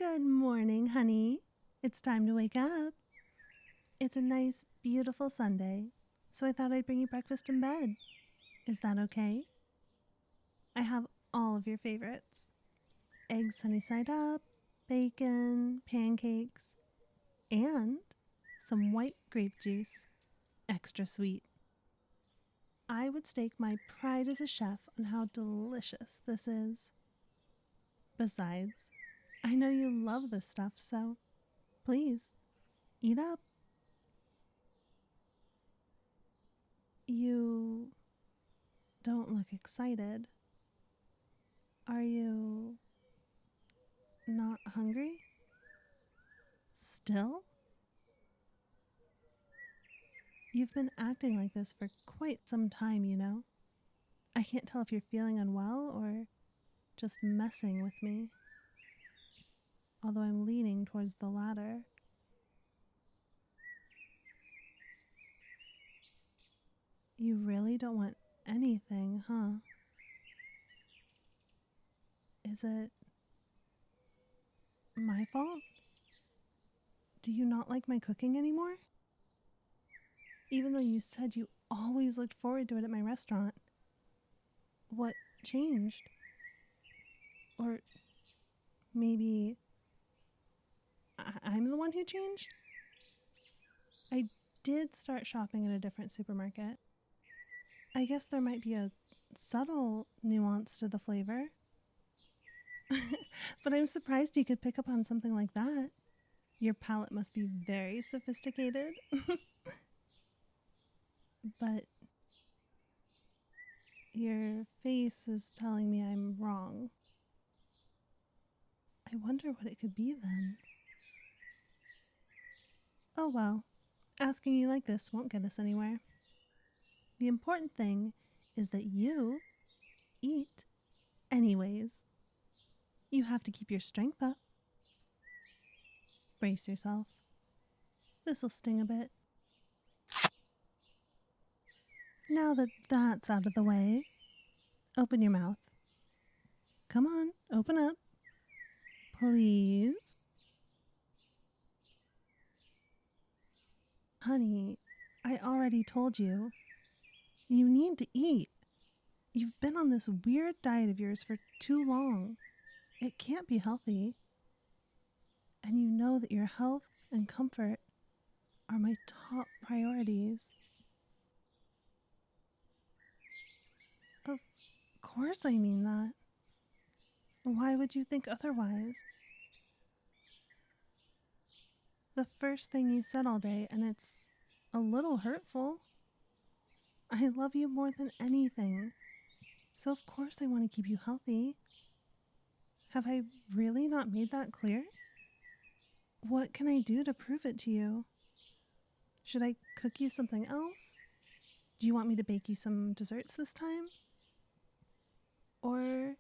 Good morning, honey. It's time to wake up. It's a nice, beautiful Sunday, so I thought I'd bring you breakfast in bed. Is that okay? I have all of your favorites. Eggs sunny side up, bacon, pancakes, and some white grape juice, extra sweet. I would stake my pride as a chef on how delicious this is. Besides, I know you love this stuff, so please, eat up. You don't look excited. Are you not hungry? Still? You've been acting like this for quite some time, you know. I can't tell if you're feeling unwell or just messing with me. Although I'm leaning towards the latter. You really don't want anything, huh? Is it my fault? Do you not like my cooking anymore? Even though you said you always looked forward to it at my restaurant. What changed? Or maybe I'm the one who changed? I did start shopping at a different supermarket. I guess there might be a subtle nuance to the flavor. But I'm surprised you could pick up on something like that. Your palate must be very sophisticated. But your face is telling me I'm wrong. I wonder what it could be then. Oh well, asking you like this won't get us anywhere. The important thing is that you eat anyways. You have to keep your strength up. Brace yourself. This'll sting a bit. Now that that's out of the way, open your mouth. Come on, open up. Please. Honey, I already told you. You need to eat. You've been on this weird diet of yours for too long. It can't be healthy. And you know that your health and comfort are my top priorities. Of course I mean that. Why would you think otherwise? The first thing you said all day, and it's a little hurtful. I love you more than anything. So of course I want to keep you healthy. Have I really not made that clear? What can I do to prove it to you? Should I cook you something else? Do you want me to bake you some desserts this time? Or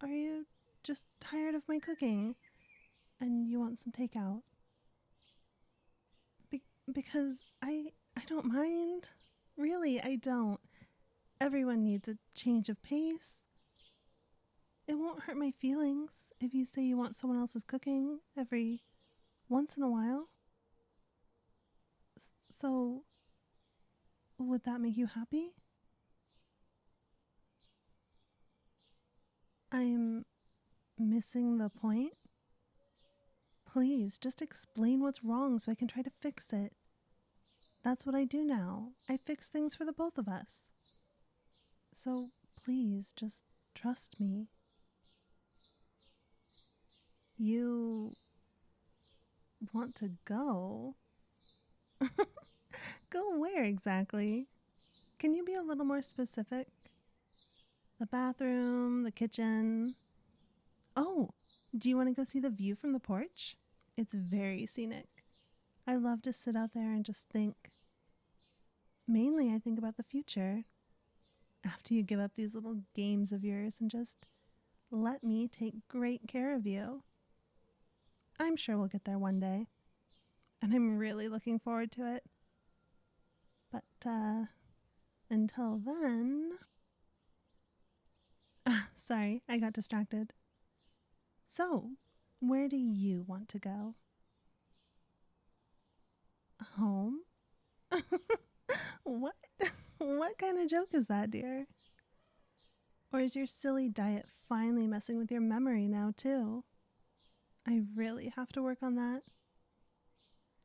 are you just tired of my cooking and you want some takeout? Because I don't mind. Really, I don't. Everyone needs a change of pace. It won't hurt my feelings if you say you want someone else's cooking every once in a while. So, would that make you happy? I'm missing the point. Please, just explain what's wrong so I can try to fix it. That's what I do now. I fix things for the both of us. So, please, just trust me. You want to go? Go where exactly? Can you be a little more specific? The bathroom, the kitchen. Oh, do you want to go see the view from the porch? It's very scenic. I love to sit out there and just think. Mainly, I think about the future. After you give up these little games of yours and just let me take great care of you. I'm sure we'll get there one day. And I'm really looking forward to it. But, until then... Sorry, I got distracted. So, Where do you want to go? Home? What? What kind of joke is that, dear? Or is your silly diet finally messing with your memory now, too? I really have to work on that.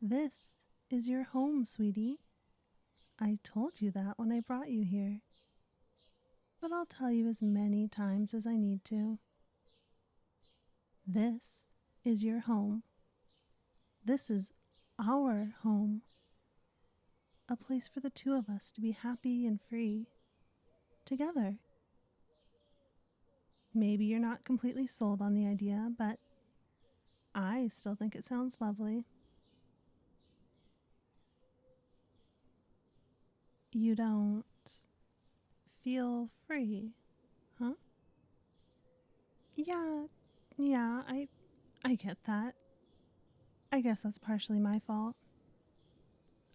This is your home, sweetie. I told you that when I brought you here. But I'll tell you as many times as I need to. This is your home. This is our home. A place for the two of us to be happy and free. Together. Maybe you're not completely sold on the idea, but I still think it sounds lovely. You don't feel free, huh? Yeah, I get that. I guess that's partially my fault.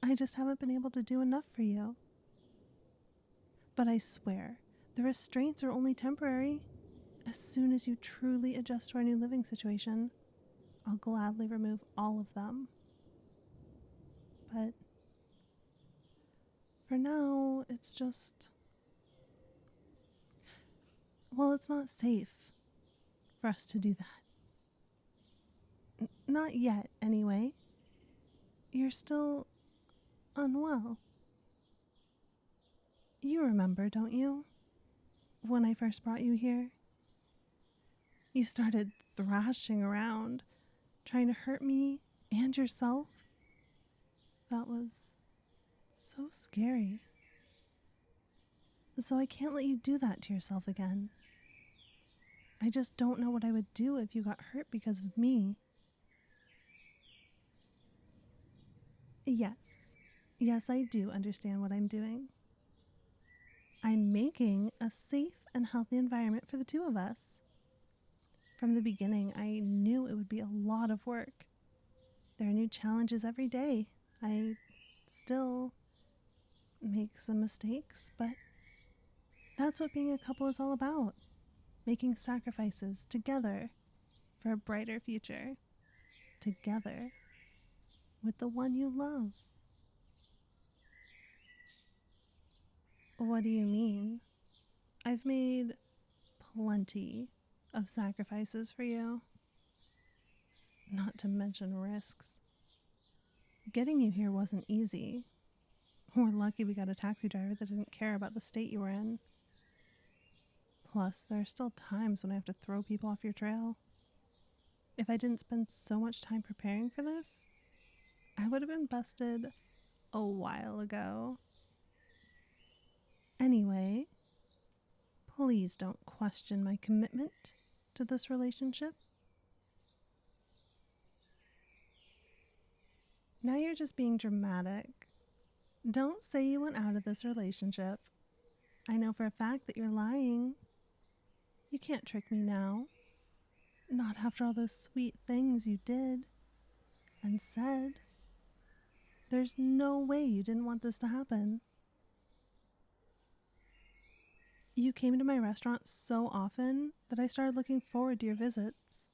I just haven't been able to do enough for you. But I swear, the restraints are only temporary. As soon as you truly adjust to our new living situation, I'll gladly remove all of them. But for now, it's just... Well, it's not safe for us to do that. Not yet, anyway. You're still unwell. You remember, don't you? When I first brought you here? You started thrashing around, trying to hurt me and yourself. That was so scary. So I can't let you do that to yourself again. I just don't know what I would do if you got hurt because of me. Yes, I do understand what I'm doing. I'm making a safe and healthy environment for the two of us. From the beginning, I knew it would be a lot of work. There are new challenges every day. I still make some mistakes, but that's what being a couple is all about. Making sacrifices together for a brighter future. Together with the one you love. What do you mean? I've made plenty of sacrifices for you. Not to mention risks. Getting you here wasn't easy. We're lucky we got a taxi driver that didn't care about the state you were in. Plus, there are still times when I have to throw people off your trail. If I didn't spend so much time preparing for this, I would have been busted a while ago. Anyway, please don't question my commitment to this relationship. Now you're just being dramatic. Don't say you went out of this relationship. I know for a fact that you're lying. You can't trick me now. Not after all those sweet things you did and said. There's no way you didn't want this to happen. You came to my restaurant so often that I started looking forward to your visits.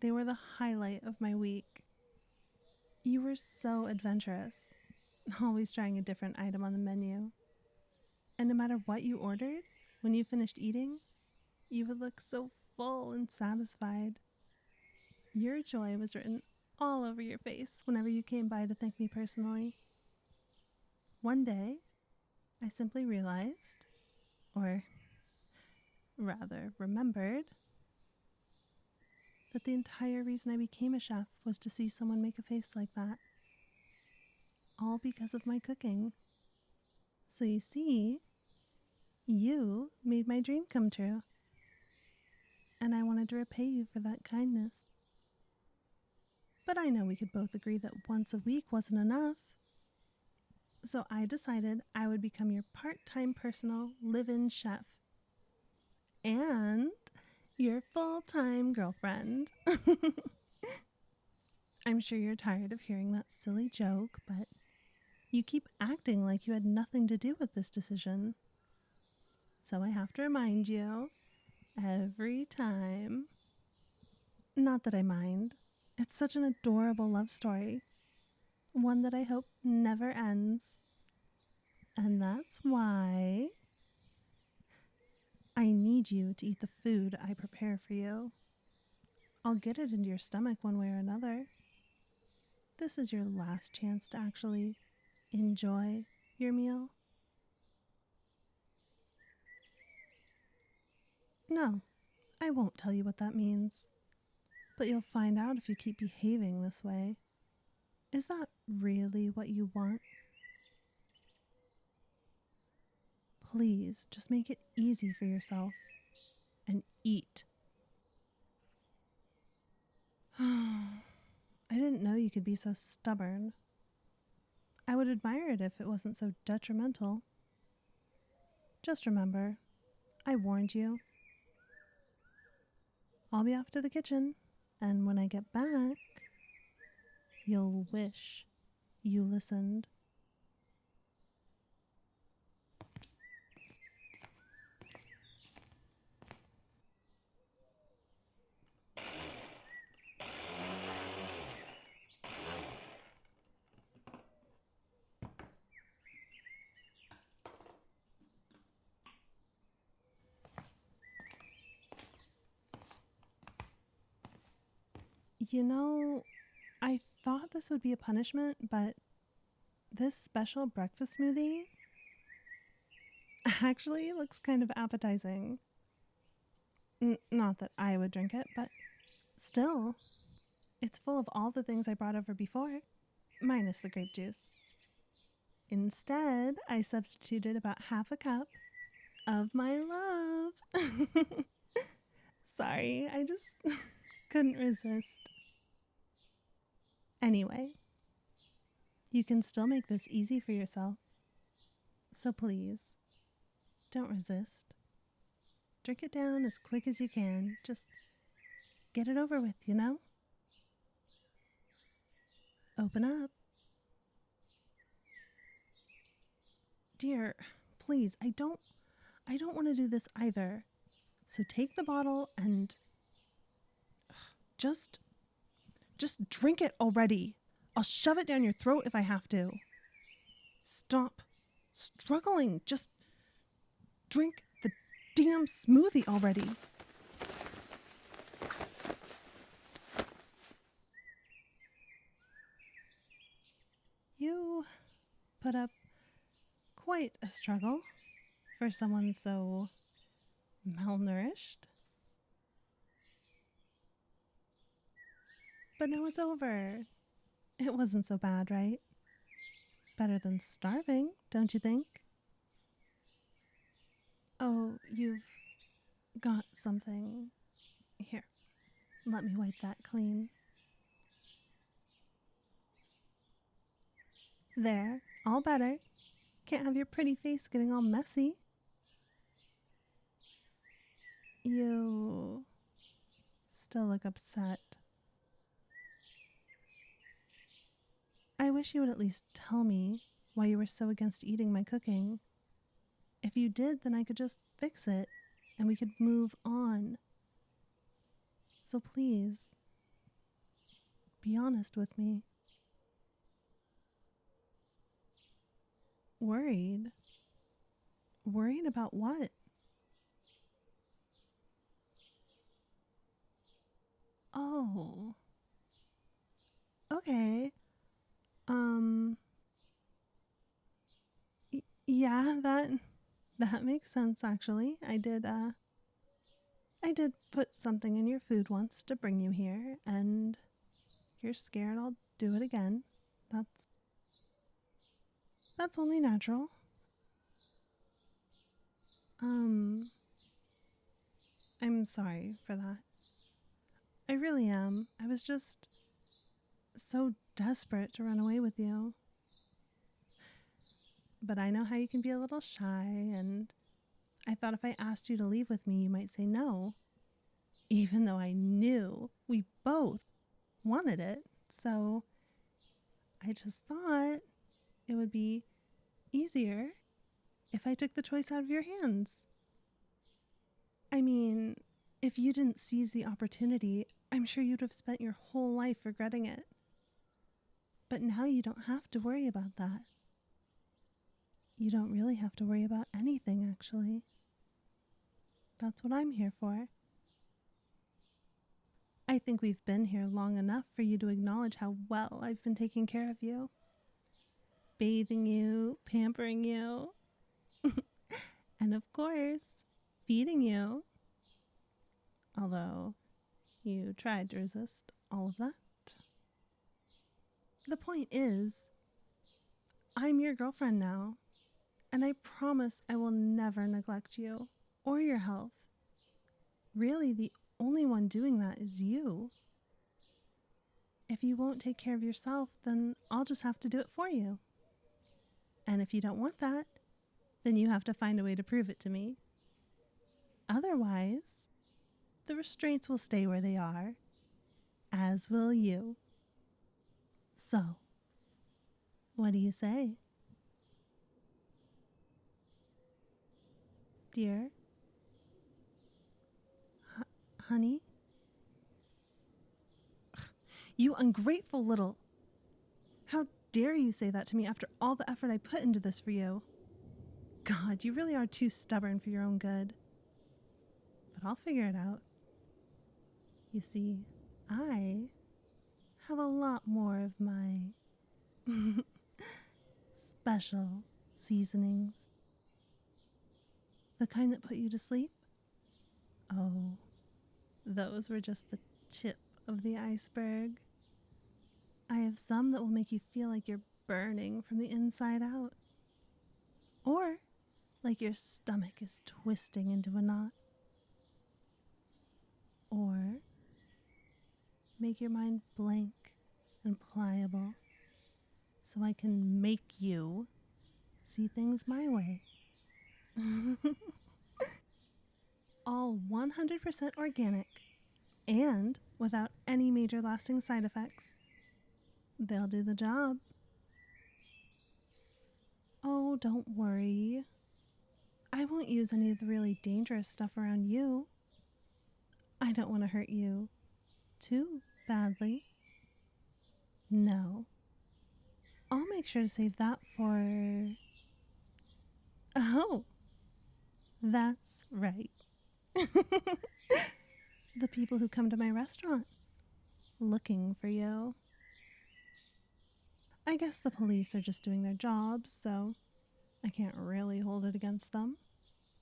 They were the highlight of my week. You were so adventurous, always trying a different item on the menu. And no matter what you ordered, when you finished eating, you would look so full and satisfied. Your joy was written all over your face whenever you came by to thank me personally. One day, I simply realized, or rather remembered, that the entire reason I became a chef was to see someone make a face like that. All because of my cooking. So you see, you made my dream come true. And I wanted to repay you for that kindness. But I know we could both agree that once a week wasn't enough. So I decided I would become your part-time personal live-in chef. And your full-time girlfriend. I'm sure you're tired of hearing that silly joke, but you keep acting like you had nothing to do with this decision. So I have to remind you every time. Not that I mind. It's such an adorable love story. One that I hope never ends. And that's why I need you to eat the food I prepare for you. I'll get it into your stomach one way or another. This is your last chance to actually enjoy your meal. No, I won't tell you what that means. But you'll find out if you keep behaving this way. Is that really what you want? Please, just make it easy for yourself and eat. I didn't know you could be so stubborn. I would admire it if it wasn't so detrimental. Just remember, I warned you. I'll be off to the kitchen, and when I get back, you'll wish you listened. You know, I thought this would be a punishment, but this special breakfast smoothie actually looks kind of appetizing. Not that I would drink it, but still, it's full of all the things I brought over before, minus the grape juice. Instead, I substituted about half a cup of my love. Sorry, I just couldn't resist. Anyway, you can still make this easy for yourself. So please, don't resist. Drink it down as quick as you can. Just get it over with, you know? Open up. Dear, please, I don't want to do this either. So take the bottle and just drink it already. I'll shove it down your throat if I have to. Stop struggling. Just drink the damn smoothie already. You put up quite a struggle for someone so malnourished. But now it's over. It wasn't so bad, right? Better than starving, don't you think? Oh, you've got something. Here, let me wipe that clean. There, all better. Can't have your pretty face getting all messy. You still look upset. I wish you would at least tell me why you were so against eating my cooking. If you did, then I could just fix it and we could move on. So please, be honest with me. Worried? Worried about what? Oh. Okay. Um yeah, that makes sense actually. I did put something in your food once to bring you here, and you're scared I'll do it again. That's only natural. Um I'm sorry for that. I really am. I was just so desperate to run away with you. But I know how you can be a little shy, and I thought if I asked you to leave with me, you might say no, even though I knew we both wanted it. So I just thought it would be easier if I took the choice out of your hands. I mean, If you didn't seize the opportunity, I'm sure you'd have spent your whole life regretting it. But now you don't have to worry about that. You don't really have to worry about anything, actually. That's what I'm here for. I think we've been here long enough for you to acknowledge how well I've been taking care of you. Bathing you, pampering you, and of course, feeding you. Although you tried to resist all of that. The point is, I'm your girlfriend now, and I promise I will never neglect you or your health. Really, the only one doing that is you. If you won't take care of yourself, then I'll just have to do it for you. And if you don't want that, then you have to find a way to prove it to me. Otherwise, the restraints will stay where they are, as will you. So, what do you say? Dear? Honey? You ungrateful little... How dare you say that to me after all the effort I put into this for you? God, you really are too stubborn for your own good. But I'll figure it out. You see, I have a lot more of my special seasonings. The kind that put you to sleep? Oh, those were just the tip of the iceberg. I have some that will make you feel like you're burning from the inside out. Or like your stomach is twisting into a knot. Or make your mind blank and pliable so I can make you see things my way. All 100% organic and without any major lasting side effects. They'll do the job. Oh, don't worry. I won't use any of the really dangerous stuff around you. I don't want to hurt you too badly. No. I'll make sure to save that for... Oh, that's right. The people who come to my restaurant looking for you. I guess the police are just doing their jobs, so I can't really hold it against them.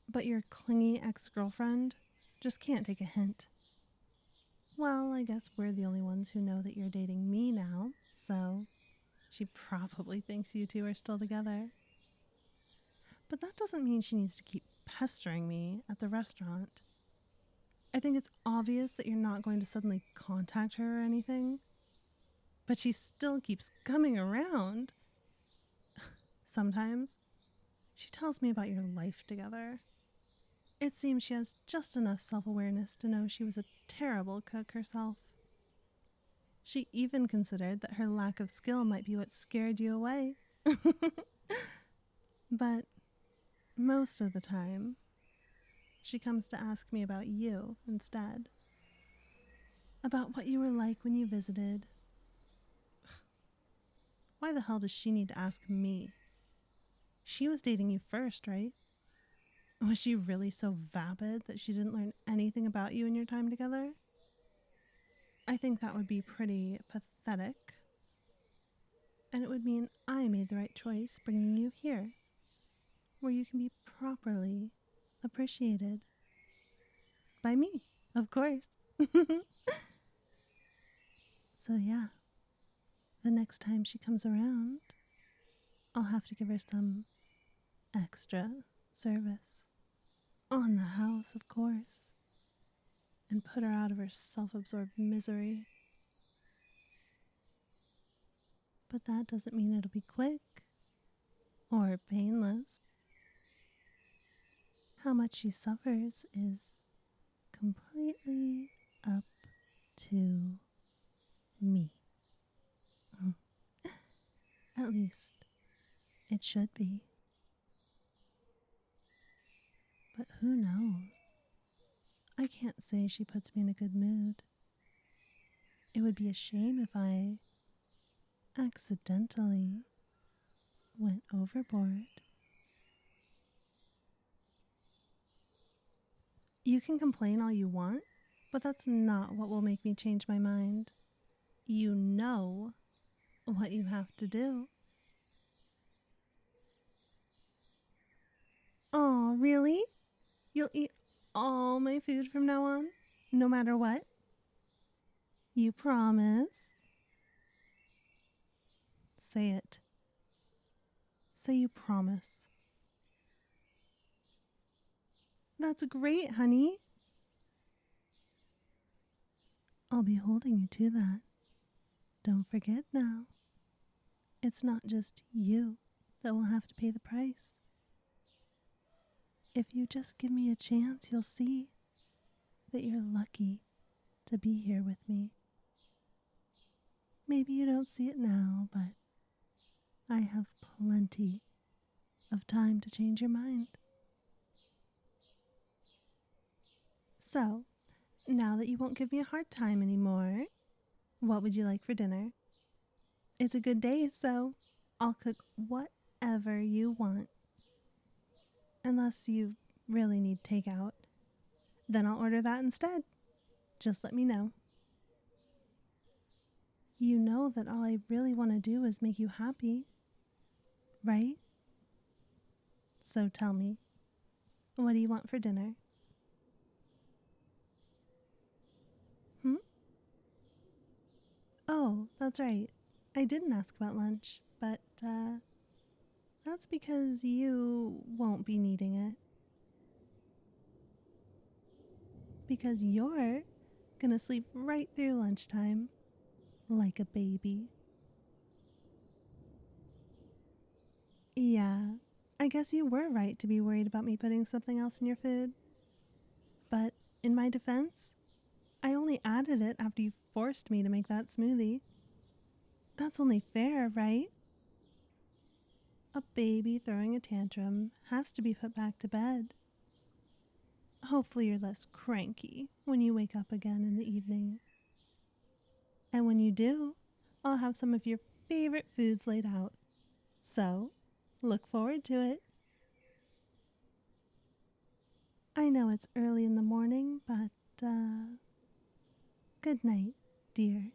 But your clingy ex-girlfriend just can't take a hint. Well, I guess we're the only ones who know that you're dating me now, so she probably thinks you two are still together. But that doesn't mean she needs to keep pestering me at the restaurant. I think it's obvious that you're not going to suddenly contact her or anything. But she still keeps coming around. Sometimes she tells me about your life together. It seems she has just enough self-awareness to know she was a terrible cook herself. She even considered that her lack of skill might be what scared you away. But most of the time, she comes to ask me about you instead. About what you were like when you visited. Why the hell does she need to ask me? She was dating you first, right? Was she really so vapid that she didn't learn anything about you in your time together? I think that would be pretty pathetic. And it would mean I made the right choice bringing you here, where you can be properly appreciated. By me, of course. So yeah, the next time she comes around, I'll have to give her some extra service. On the house, of course. And put her out of her self-absorbed misery. But that doesn't mean it'll be quick or painless. How much she suffers is completely up to me. At least, it should be. But who knows? I can't say she puts me in a good mood. It would be a shame if I accidentally went overboard. You can complain all you want, but that's not what will make me change my mind. You know what you have to do. Aw, really? You'll eat all my food from now on, no matter what? You promise? Say it. Say you promise. That's great, honey. I'll be holding you to that. Don't forget now. It's not just you that will have to pay the price. If you just give me a chance, you'll see that you're lucky to be here with me. Maybe you don't see it now, but I have plenty of time to change your mind. So, now that you won't give me a hard time anymore, what would you like for dinner? It's a good day, so I'll cook whatever you want. Unless you really need takeout, then I'll order that instead. Just let me know. You know that all I really want to do is make you happy, right? So tell me, what do you want for dinner? Hmm? Oh, that's right. I didn't ask about lunch, but that's because you won't be needing it. Because you're gonna sleep right through lunchtime like a baby. Yeah, I guess you were right to be worried about me putting something else in your food. But in my defense, I only added it after you forced me to make that smoothie. That's only fair, right? A baby throwing a tantrum has to be put back to bed. Hopefully, you're less cranky when you wake up again in the evening. And when you do, I'll have some of your favorite foods laid out. So, look forward to it. I know it's early in the morning, but good night, dear.